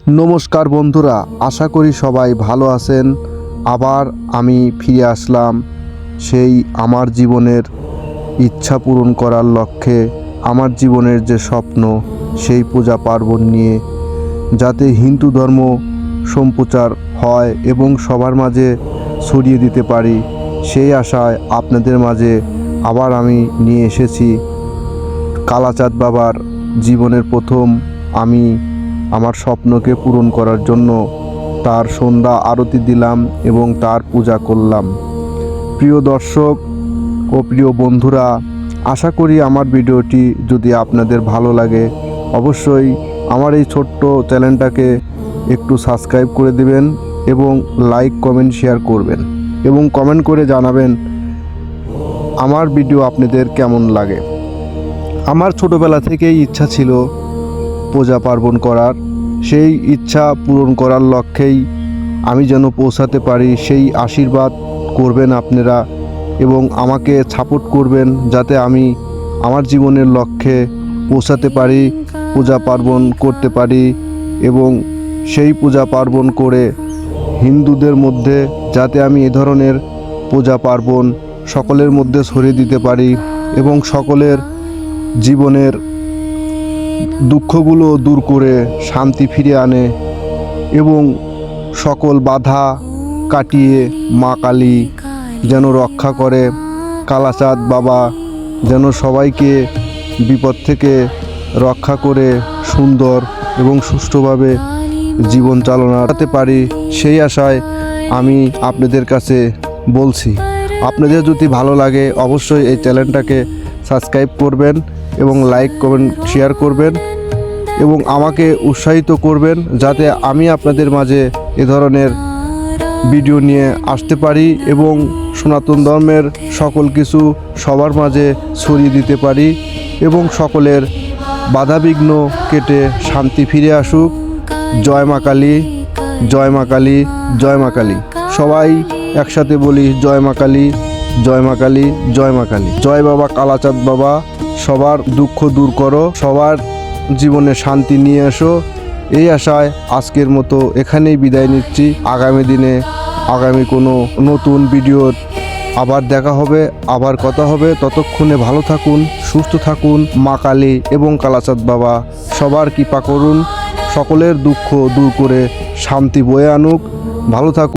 নমস্কার বন্ধুরা, আশা করি সবাই ভালো আছেন। আবার আমি ফিরে আসলাম সেই আমার জীবনের ইচ্ছা পূরণ করার লক্ষ্যে। আমার জীবনের যে স্বপ্ন, সেই পূজা পার্বণ নিয়ে, যাতে হিন্দু ধর্ম সম্প্রচার হয় এবং সবার মাঝে ছড়িয়ে দিতে পারি, সেই আশায় আপনাদের মাঝে আবার আমি নিয়ে এসেছি কালাচাঁদ বাবার জীবনের প্রথম আমি আমার স্বপ্নকে পূরণ করার জন্য তার সন্ধ্যা আরতি দিলাম এবং তার পূজা করলাম। প্রিয় দর্শক ও প্রিয় বন্ধুরা, আশা করি আমার ভিডিওটি যদি আপনাদের ভালো লাগে, অবশ্যই আমার এই ছোট্ট চ্যানেলটাকে একটু সাবস্ক্রাইব করে দেবেন এবং লাইক কমেন্ট শেয়ার করবেন এবং কমেন্ট করে জানাবেন আমার ভিডিও আপনাদের কেমন লাগে। আমার ছোটোবেলা থেকেই ইচ্ছা ছিল পূজা পার্বণ করার। সেই ইচ্ছা পূরণ করার লক্ষ্যেই আমি যেন পৌঁছাতে পারি, সেই আশীর্বাদ করবেন আপনারা এবং আমাকে সাপোর্ট করবেন, যাতে আমি আমার জীবনের লক্ষ্যে পৌঁছাতে পারি, পূজা পার্বণ করতে পারি এবং সেই পূজা পার্বণ করে হিন্দুদের মধ্যে যাতে আমি এ ধরনের পূজা পার্বণ সকলের মধ্যে ছড়িয়ে দিতে পারি এবং সকলের জীবনের দুঃখগুলো দূর করে শান্তি ফিরে আনে এবং সকল বাধা কাটিয়ে মা কালী যেন রক্ষা করে। কালাচাঁদ বাবা যেন সবাইকে বিপদ থেকে রক্ষা করে সুন্দর এবং সুষ্ঠুভাবে জীবন চালনা করতে পারি, সেই আশায় আমি আপনাদের কাছে বলছি। আপনাদের যদি ভালো লাগে অবশ্যই এই চ্যানেলটাকে সাবস্ক্রাইব করবেন এবং লাইক কমেন্ট শেয়ার করবেন এবং আমাকে উৎসাহিত করবেন, যাতে আমি আপনাদের মাঝে এ ধরনের ভিডিও নিয়ে আসতে পারি এবং সনাতন ধর্মের সকল কিছু সবার মাঝে ছড়িয়ে দিতে পারি এবং সকলের বাধাবিঘ্ন কেটে শান্তি ফিরে আসুক। জয় মা কালী, জয় মা কালী, জয় মা কালী। সবাই একসাথে বলি জয় মা কালী, জয় মা কালী, জয় মা কালী। জয় বাবা কালাচাঁদ বাবা, সবার দুঃখ দূর করো, সবার জীবনে শান্তি নিয়ে এসো। এই আশায় আজকের মতো এখানেই বিদায় নিচ্ছি। আগামী দিনে আগামী কোনো নতুন ভিডিওর আবার দেখা হবে, আবার কথা হবে। ততক্ষণে ভালো থাকুন, সুস্থ থাকুন। মা কালী এবং কালাচাঁদ বাবা সবার কৃপা করুন, সকলের দুঃখ দূর করে শান্তি বয়ে আনুক। ভালো থাকুন।